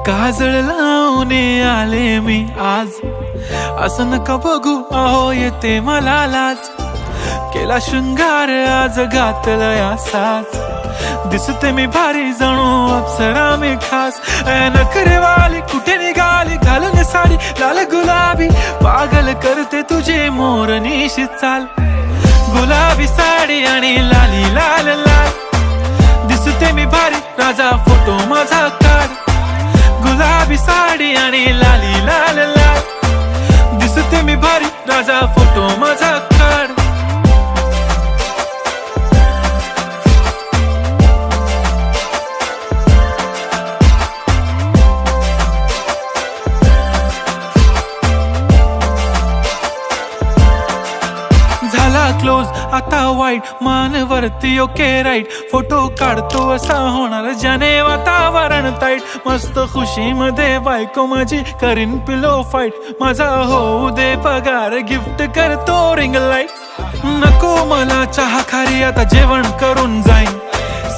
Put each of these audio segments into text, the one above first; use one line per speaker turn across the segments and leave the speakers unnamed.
काजळ लावून आले मी आज, असं नका बघू अहो येते मला लाज. केला शृंगार आज घातलाय असाच, दिसते मी भारी जणू अप्सरा मी खास. नखरेवाली कुठे निघाली घालून साडी लाल गुलाबी, पागल करते तुझे मोरनीशी चाल. गुलाबी साडी आणि लाली लाल लाल, दिसते मी भारी राजा फोटो माझा काढ. गुलाबी साडी आणि लाली लाल लाल, दिसते मी भारी राजा फोटो माझा काढ. झाला क्लोज आता वाईट, मान वरती ओके राईट. फोटो काढतो असा होणार ज्याने वातावरण ताईट. मस्त खुशी मध्ये बायको माझी करीन पिलो फाईट. माझा होऊ दे पगार गिफ्ट करतो रिंग लाईट. नको मला चहा खारी आता जेवण करून जाईन.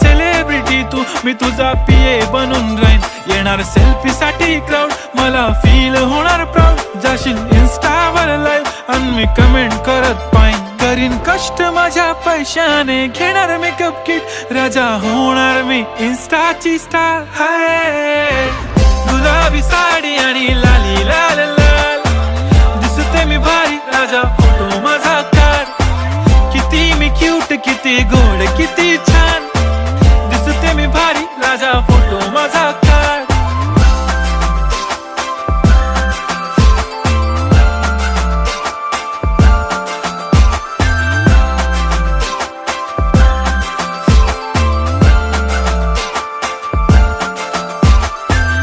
सेलिब्रिटी तू मी तुझा पिये बनून राहीन. येणार सेल्फी साठी क्राऊड मला फील होणार प्राऊड. जाशील इन्स्टावर लाईव्ह आणि मी कमेंट करत पाईन. करीन कष्ट माझ्या पैशाने घेणार मेकअप किट. राजा होणार मी इन्स्टाची स्टार. हाय गुलाबी साडी आणि लाली लाल लाल, दिसते मी भारी राजा फोटो माझा काढ. किती मी क्यूट किती गोड किती छान, दिसते मी भारी राजा फोटो माझा काढ.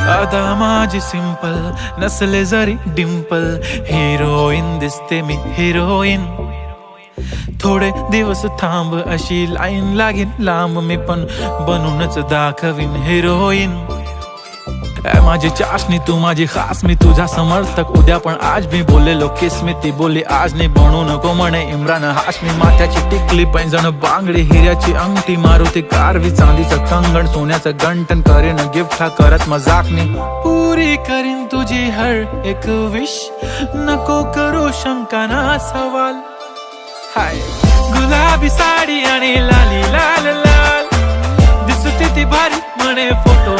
आता माझी सिंपल नसले जरी डिंपल, हिरोईन दिसते मी हिरोईन. थोडे दिवस थांब अशी लाईन लागेल लांब, मी पण बनूनच दाखवीन हिरोईन. माझी चाशनी तू माझी खास, मी तुझा समर्थक उद्या पण आज. मी बोललेलो किस मी ती बोली आज नाही. बनू नको म्हणे इम्रान हाशमी. माथ्याची टिकली पैंजण बांगडी, हिऱ्याची अंगठी, मारुती कारवी, चांदीचं कंगण, सोन्याचं गंटन. करीन गिफ्ट हा करत मजाकनी. पुरी करीन तुझी हर एक विश, नको करू शंका ना सवाल. हाय गुलाबी साडी आणि लाली लाल लाल, दिसते ती भारी म्हणे फोटो